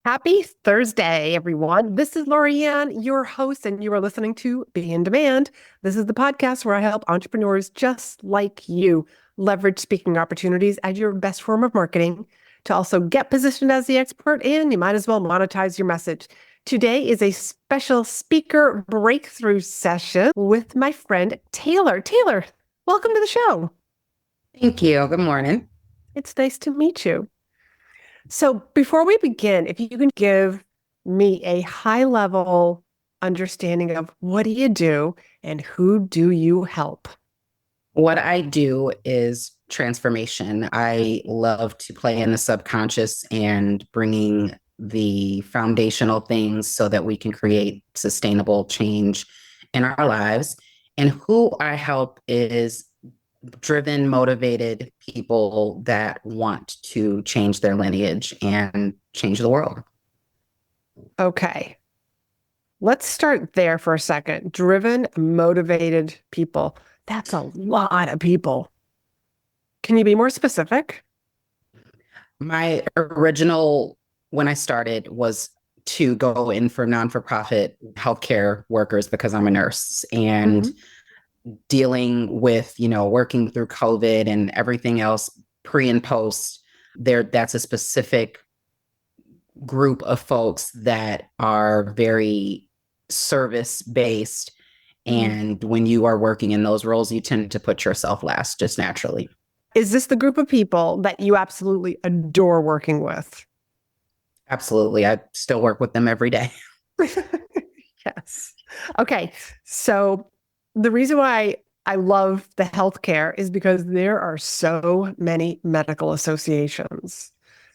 Happy Thursday, everyone. This is Laurie-Ann, your host, and you are listening to Be in Demand. This is the podcast where I help entrepreneurs just like you leverage speaking opportunities as your best form of marketing to also get positioned as the expert, and you might as well monetize your message. Today is a special speaker breakthrough session with my friend Taylor. Taylor, welcome to the show. Thank you. Good morning. It's nice to meet you. So before we begin, if you can give me a high-level understanding of what do you do and who do you help? What I do is transformation. I love to play in the subconscious and bringing the foundational things so that we can create sustainable change in our lives. And who I help is driven, motivated people that want to change their lineage and change the world. Okay. Let's start there for a second. Driven, motivated people. That's a lot of people. Can you be more specific? My original, when I started, was to go in for non-for-profit healthcare workers because I'm a nurse and dealing with, working through COVID and everything else pre and post there. That's a specific group of folks that are very service based. And when you are working in those roles, you tend to put yourself last just naturally. Is this the group of people that you absolutely adore working with? Absolutely. I still work with them every day. Yes. Okay. So the reason why I love the healthcare is because there are so many medical associations.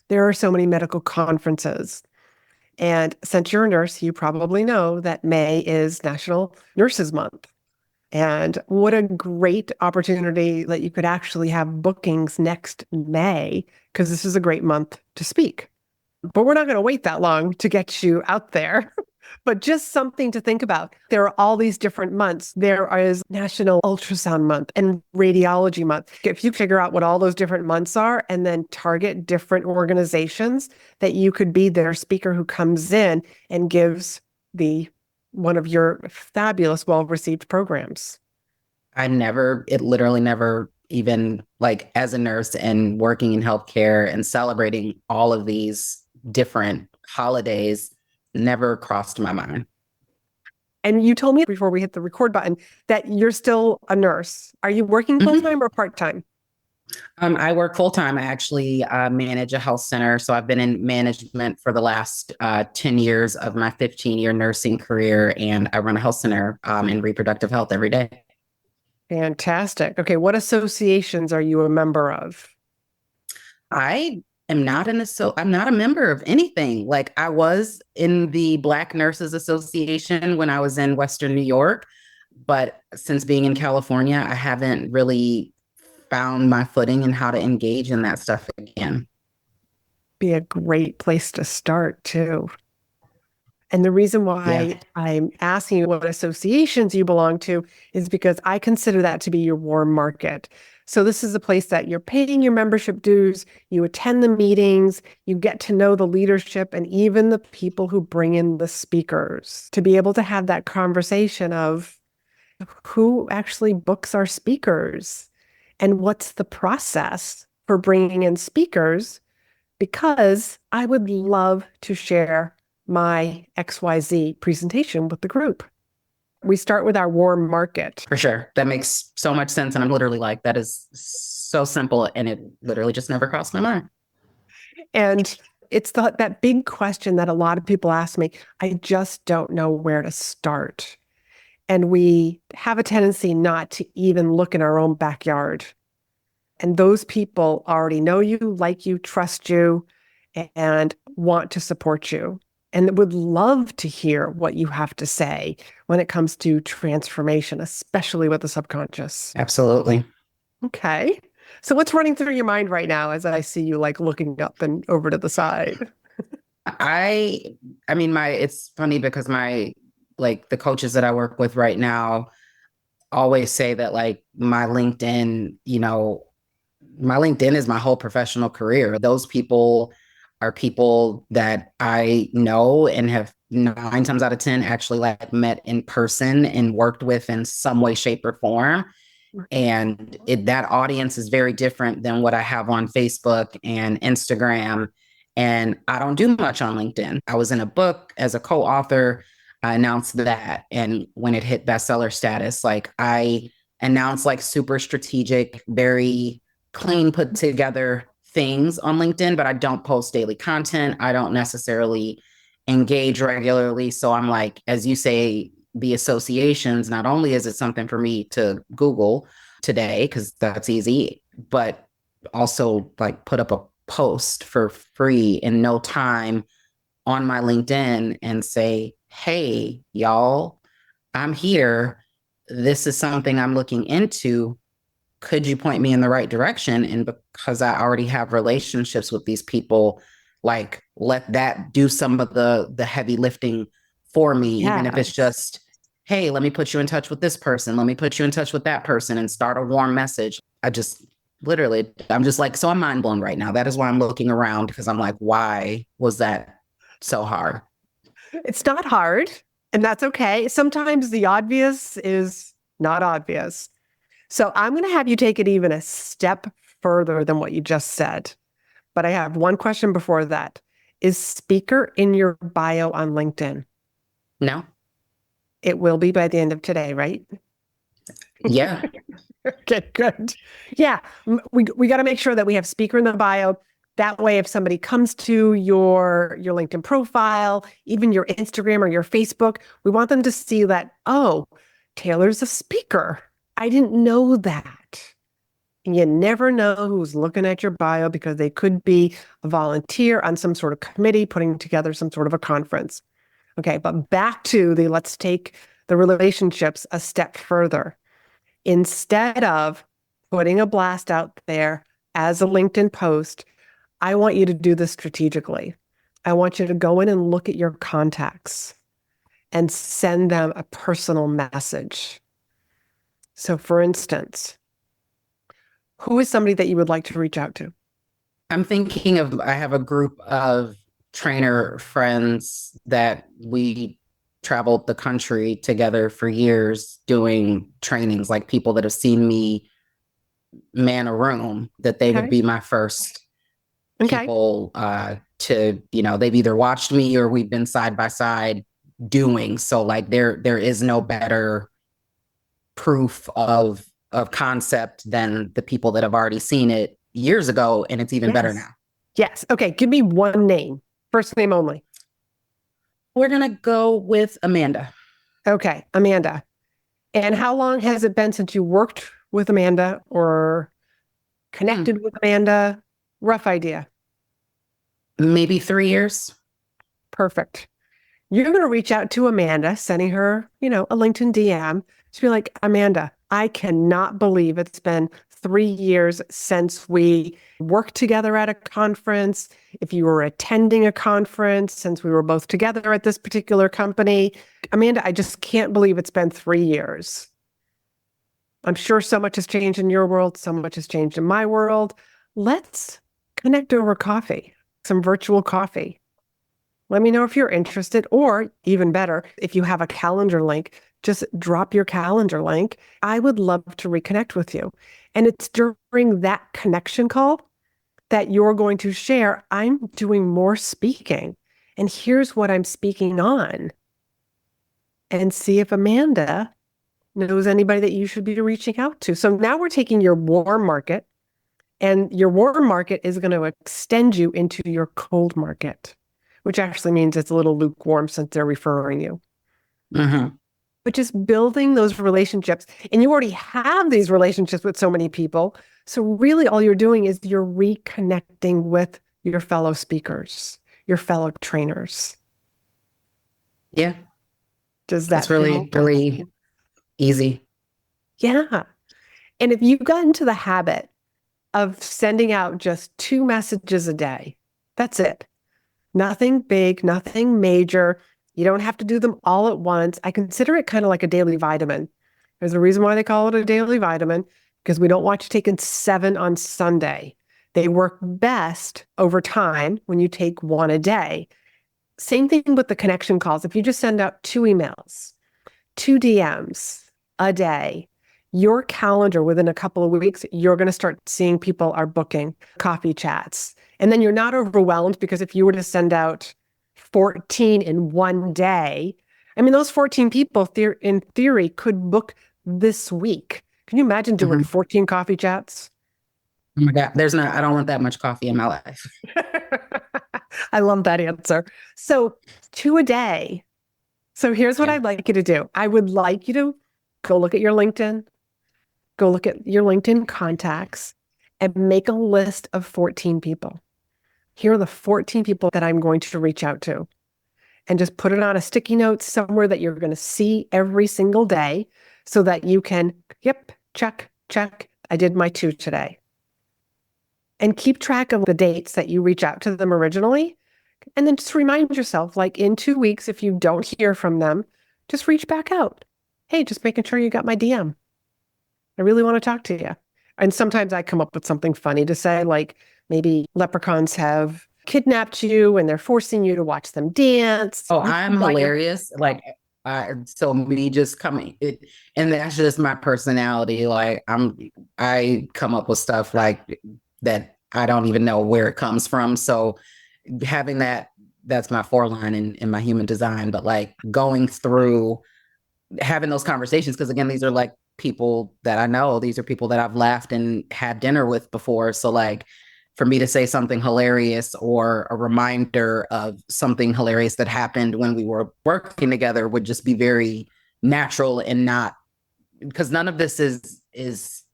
There are so many medical conferences. And since you're a nurse, you probably know that May is National Nurses Month. And what a great opportunity that you could actually have bookings next May, because this is a great month to speak. But we're not going to wait that long to get you out there. But just something to think about. There are all these different months. There is National Ultrasound Month and Radiology Month. If you figure out what all those different months are and then target different organizations, that you could be their speaker who comes in and gives one of your fabulous, well-received programs. It literally never even, like, as a nurse and working in healthcare and celebrating all of these different holidays, never crossed my mind. And you told me before we hit the record button that you're still a nurse. Are you working full-time or part-time? I work full-time. I actually manage a health center. So I've been in management for the last 10 years of my 15-year nursing career, and I run a health center in reproductive health every day. Fantastic. Okay, what associations are you a member of? I am not I'm not a member of anything. Like, I was in the Black Nurses Association when I was in Western New York, but since being in California, I haven't really found my footing in how to engage in that stuff again. Be a great place to start too. And the reason Yeah. why I'm asking you what associations you belong to is because I consider that to be your warm market. So this is a place that you're paying your membership dues, you attend the meetings, you get to know the leadership and even the people who bring in the speakers to be able to have that conversation of who actually books our speakers and what's the process for bringing in speakers, because I would love to share my XYZ presentation with the group. We start with our warm market. For sure. That makes so much sense. And I'm literally like, that is so simple. And it literally just never crossed my mind. And it's that big question that a lot of people ask me. I just don't know where to start. And we have a tendency not to even look in our own backyard. And those people already know you, like you, trust you, and want to support you, and would love to hear what you have to say when it comes to transformation, especially with the subconscious. Absolutely. Okay. So what's running through your mind right now as I see you like looking up and over to the side? I I mean, it's funny because the coaches that I work with right now always say that, like, my LinkedIn is my whole professional career. Those people are people that I know and have 9 times out of 10 actually like met in person and worked with in some way, shape, or form. And that audience is very different than what I have on Facebook and Instagram. And I don't do much on LinkedIn. I was in a book as a co-author. I announced that. And when it hit bestseller status, like I announced like super strategic, very clean, put together things on LinkedIn, but I don't post daily content. I don't necessarily engage regularly. So I'm like, as you say, the associations, not only is it something for me to Google today, because that's easy, but also like put up a post for free in no time on my LinkedIn and say, hey, y'all, I'm here. This is something I'm looking into. Could you point me in the right direction? And because I already have relationships with these people, like let that do some of the heavy lifting for me, even if it's just, hey, let me put you in touch with this person. Let me put you in touch with that person and start a warm message. I just literally, I'm just like, so I'm mind blown right now. That is why I'm looking around, because I'm like, why was that so hard? It's not hard, and that's okay. Sometimes the obvious is not obvious. So I'm going to have you take it even a step further than what you just said. But I have one question before that. Is speaker in your bio on LinkedIn? No. It will be by the end of today, right? Yeah. Okay, good. Yeah, we got to make sure that we have speaker in the bio. That way, if somebody comes to your LinkedIn profile, even your Instagram or your Facebook, we want them to see that, oh, Taylor's a speaker. I didn't know that. And you never know who's looking at your bio, because they could be a volunteer on some sort of committee putting together some sort of a conference. Okay, but back to let's take the relationships a step further. Instead of putting a blast out there as a LinkedIn post, I want you to do this strategically. I want you to go in and look at your contacts and send them a personal message. So for instance, who is somebody that you would like to reach out to? I'm thinking of, I have a group of trainer friends that we traveled the country together for years doing trainings, like people that have seen me man a room, that they would be my first people to, they've either watched me or we've been side by side doing. So like there is no better proof of concept than the people that have already seen it years ago, and it's even better now. Yes. Okay. Give me one name. First name only. We're going to go with Amanda. Okay. Amanda. And how long has it been since you worked with Amanda or connected with Amanda? Rough idea. Maybe 3 years. Perfect. You're going to reach out to Amanda, sending her, a LinkedIn DM to be like, Amanda, I cannot believe it's been 3 years since we worked together at a conference. If you were attending a conference, since we were both together at this particular company, Amanda, I just can't believe it's been 3 years. I'm sure so much has changed in your world. So much has changed in my world. Let's connect over coffee, some virtual coffee. Let me know if you're interested, or even better, if you have a calendar link, just drop your calendar link. I would love to reconnect with you. And it's during that connection call that you're going to share, I'm doing more speaking, and here's what I'm speaking on. And see if Amanda knows anybody that you should be reaching out to. So now we're taking your warm market, and your warm market is going to extend you into your cold market, which actually means it's a little lukewarm since they're referring you. But just building those relationships, and you already have these relationships with so many people. So really all you're doing is you're reconnecting with your fellow speakers, your fellow trainers. Yeah. Does that really, really easy? Yeah. And if you got into the habit of sending out just 2 messages a day, that's it. Nothing big, nothing major. You don't have to do them all at once. I consider it kind of like a daily vitamin. There's a reason why they call it a daily vitamin, because we don't want you taking 7 on Sunday. They work best over time when you take one a day. Same thing with the connection calls. If you just send out 2 emails, 2 DMs a day, your calendar within a couple of weeks, you're going to start seeing people are booking coffee chats. And then you're not overwhelmed because if you were to send out 14 in one day, I mean, those 14 people in theory could book this week. Can you imagine doing 14 coffee chats? Oh my God, I don't want that much coffee in my life. I love that answer. So 2 a day. So here's what Yeah. I'd like you to do. I would like you to go look at your LinkedIn, go look at your LinkedIn contacts and make a list of 14 people. Here are the 14 people that I'm going to reach out to. And just put it on a sticky note somewhere that you're going to see every single day so that you can, yep, check, check. I did my 2 today. And keep track of the dates that you reach out to them originally. And then just remind yourself, like in 2 weeks, if you don't hear from them, just reach back out. Hey, just making sure you got my DM. I really want to talk to you. And sometimes I come up with something funny to say, like maybe leprechauns have kidnapped you and they're forcing you to watch them dance. Oh, I'm hilarious. Like, so me just coming and that's just my personality. Like, I come up with stuff like that. I don't even know where it comes from. So having that's my foreline in my human design. But like going through having those conversations, because again, these are like people that I know. These are people that I've laughed and had dinner with before. So like for me to say something hilarious or a reminder of something hilarious that happened when we were working together would just be very natural and not, because none of this is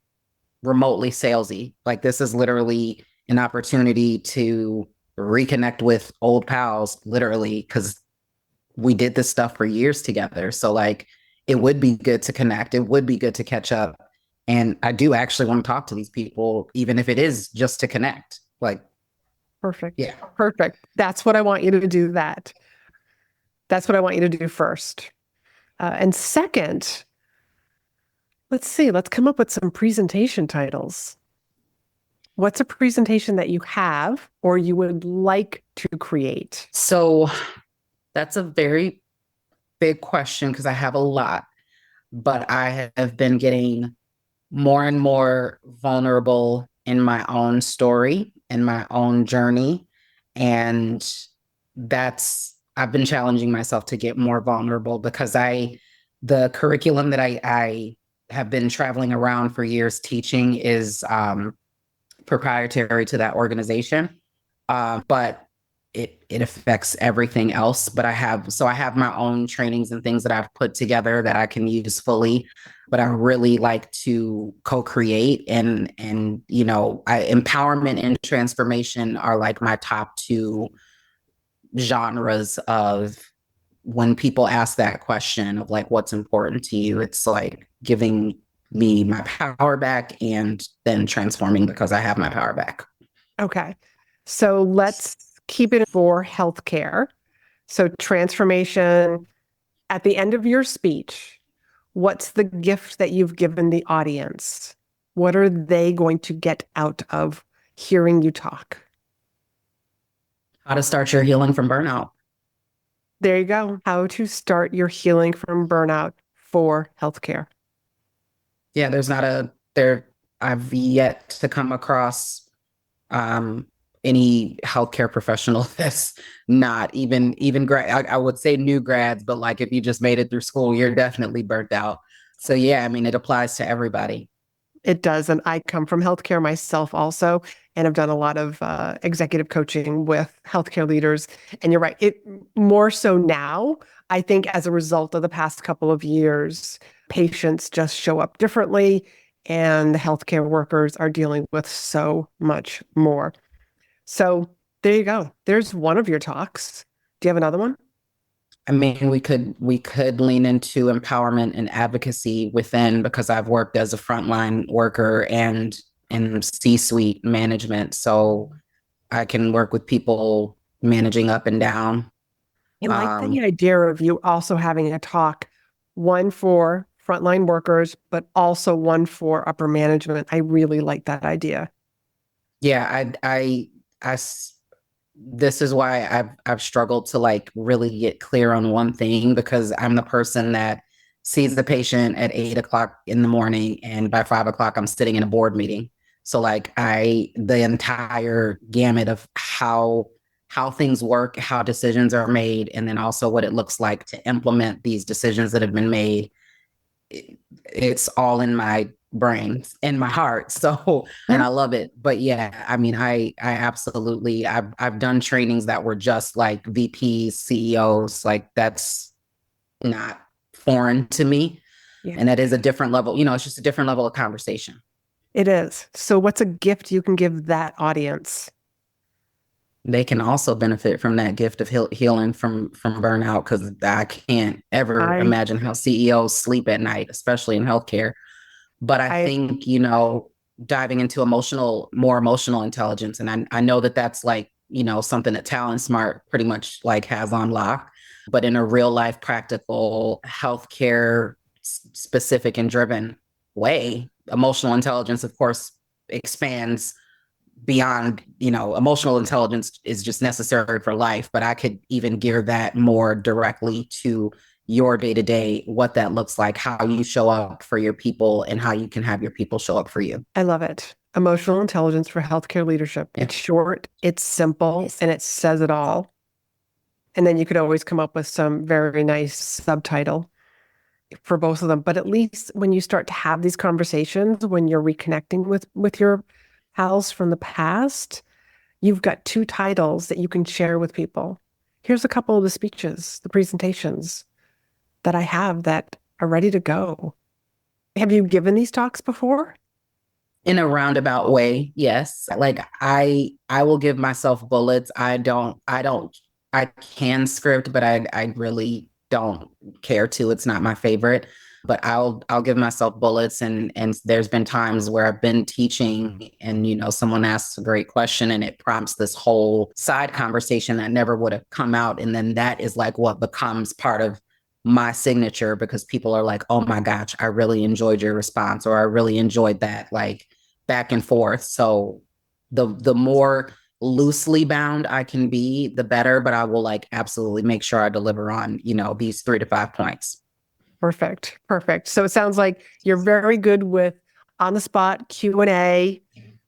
remotely salesy. Like this is literally an opportunity to reconnect with old pals, literally, because we did this stuff for years together. So like it would be good to connect. It would be good to catch up. And I do actually want to talk to these people, even if it is just to connect. Like, Perfect. yeah. Perfect. That's what I want you to do that. That's what I want you to do first. And second, let's see, let's come up with some presentation titles. What's a presentation that you have or you would like to create? So that's a very big question because I have a lot, but I have been getting more and more vulnerable in my own story, in my own journey. And I've been challenging myself to get more vulnerable because the curriculum that I have been traveling around for years teaching is proprietary to that organization. But it affects everything else. But I have my own trainings and things that I've put together that I can use fully. But I really like to co-create and empowerment and transformation are like my top 2 genres of when people ask that question of like what's important to you. It's like giving me my power back and then transforming because I have my power back. Okay. So let's keep it for healthcare. So transformation at the end of your speech, what's the gift that you've given the audience? What are they going to get out of hearing you talk? How to start your healing from burnout. There you go. How to start your healing from burnout for healthcare. Yeah, I've yet to come across any healthcare professional that's not even grad. I would say new grads, but like if you just made it through school, you're definitely burnt out. So yeah, I mean, it applies to everybody. It does. And I come from healthcare myself also, and I've done a lot of executive coaching with healthcare leaders. And you're right. It more so now, I think as a result of the past couple of years, patients just show up differently and the healthcare workers are dealing with so much more. So there you go. There's one of your talks. Do you have another one? I mean, we could lean into empowerment and advocacy within because I've worked as a frontline worker and in C-suite management. So I can work with people managing up and down. I like the idea of you also having a talk, one for frontline workers, but also one for upper management. I really like that idea. Yeah, this is why I've struggled to like really get clear on one thing, because I'm the person that sees the patient at 8 o'clock in the morning, and by 5 o'clock I'm sitting in a board meeting. So like the entire gamut of how things work, how decisions are made, and then also what it looks like to implement these decisions that have been made, it's all in my brain and my heart. So, and I love it. But yeah, I mean, I absolutely, I've done trainings that were just like VPs, CEOs. Like that's not foreign to me. Yeah, And that is a different level, you know, it's just a different level of conversation. it is. So what's a gift you can give that audience? They can also benefit from that gift of healing from burnout, because I can't ever I imagine how CEOs sleep at night, especially in healthcare. But I I think, you know, diving into more emotional intelligence. And I know that that's like, you know, something that Talent Smart pretty much like has on lock, but in a real life, practical, healthcare specific and driven way, emotional intelligence, of course, expands beyond, you know, emotional intelligence is just necessary for life, but I could even gear that more directly to your day to day, what that looks like, how you show up for your people, and how you can have your people show up for you. I love it. Emotional intelligence for healthcare leadership. Yeah. It's short, it's simple, and it says it all. And then you could always come up with some very nice subtitle for both of them. But at least when you start to have these conversations, when you're reconnecting with your pals from the past, you've got two titles that you can share with people. Here's a couple of the speeches, the presentations that I have that are ready to go. Have you given these talks before? In a roundabout way, yes. Like I will give myself bullets. I can script, but I really don't care to. It's not my favorite. But I'll give myself bullets, and there's been times where I've been teaching and, you know, someone asks a great question and it prompts this whole side conversation that never would have come out. And then that is like what becomes part of my signature, because people are like, oh my gosh, I really enjoyed your response, or I really enjoyed that, like back and forth. So the more loosely bound I can be, the better, but I will like absolutely make sure I deliver on, you know, these 3 to 5 points. Perfect. Perfect. So it sounds like you're very good with on the spot Q&A.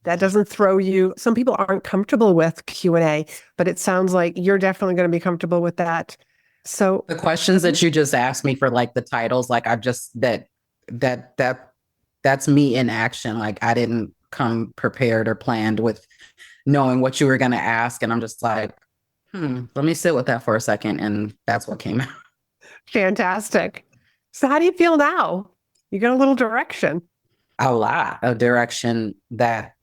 That doesn't throw you. Some people aren't comfortable with Q&A, but it sounds like you're definitely going to be comfortable with that. So The questions that you just asked me for like the titles, like I've just that that that's me in action. Like I didn't come prepared or planned with knowing what you were going to ask. And I'm just like, let me sit with that for a second. And that's what came out. fantastic. So how do you feel now? You got a little direction. A lot of direction. That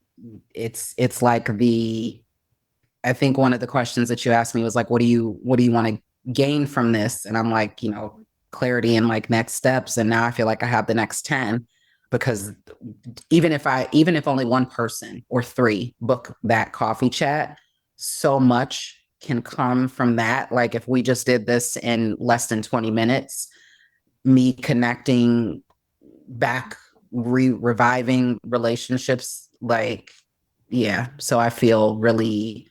it's like I think one of the questions that you asked me was like, what do you want to gain from this? And I'm like, you know, clarity and like next steps. And now I feel like I have the next 10, because even if only one person or three book that coffee chat, so much can come from that. Like if we just did this in less than 20 minutes, me connecting back, reviving relationships, like, yeah. So I feel really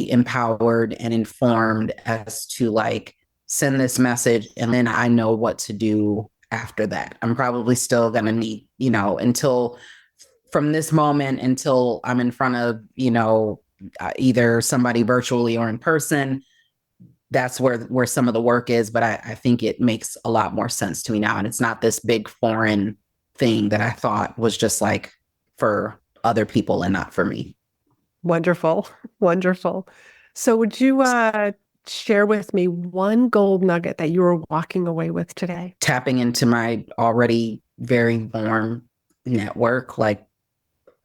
empowered and informed as to like send this message, and then I know what to do after that. I'm probably still going to need, you know, until from this moment until I'm in front of, you know, either somebody virtually or in person. That's where some of the work is, but I think it makes a lot more sense to me now, and it's not this big foreign thing that I thought was just like for other people and not for me. Wonderful. Wonderful. So would you share with me one gold nugget that you were walking away with today? Tapping into my already very warm network, like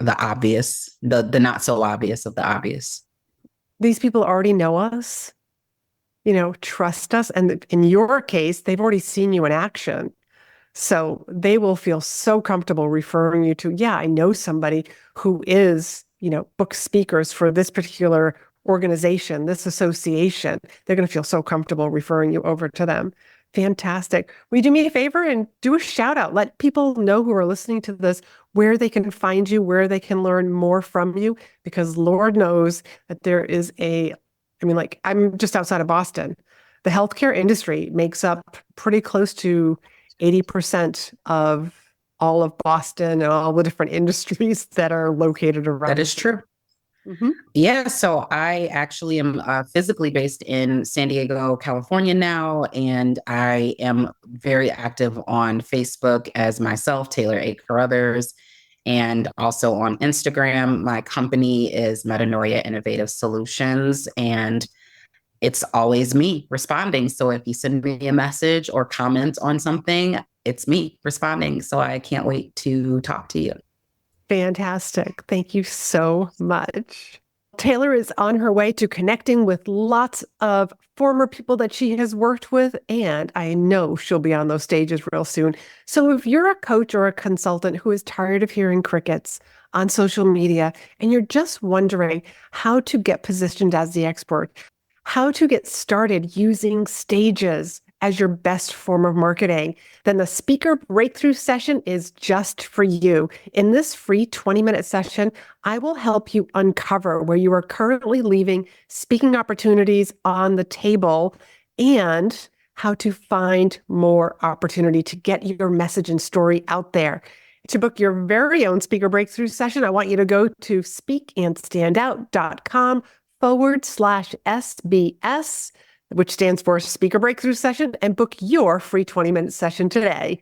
the obvious, the not so obvious of the obvious. These people already know us, trust us. And in your case, they've already seen you in action. So they will feel so comfortable referring you to, yeah, I know somebody who is, book speakers for this particular organization, this association. They're going to feel so comfortable referring you over to them. Fantastic. Will you do me a favor and do a shout out? Let people know who are listening to this where they can find you, where they can learn more from you, because Lord knows that there is like I'm just outside of Boston. The healthcare industry makes up pretty close to 80% of all of Boston and all the different industries that are located around. That is true. Mm-hmm. Yeah, so I actually am physically based in San Diego, California now, and I am very active on Facebook as myself, Taylor Caruthers, and also on Instagram. My company is Metanoia Innovative Solutions, and it's always me responding. So if you send me a message or comment on something, it's me responding. So I can't wait to talk to you. Fantastic. Thank you so much. Taylor is on her way to connecting with lots of former people that she has worked with, and I know she'll be on those stages real soon. So if you're a coach or a consultant who is tired of hearing crickets on social media and you're just wondering how to get positioned as the expert, how to get started using stages as your best form of marketing, then the Speaker Breakthrough session is just for you. In this free 20-minute session, I will help you uncover where you are currently leaving speaking opportunities on the table and how to find more opportunity to get your message and story out there. To book your very own Speaker Breakthrough session, I want you to go to speakandstandout.com/SBS, which stands for Speaker Breakthrough Session, and book your free 20-minute session today.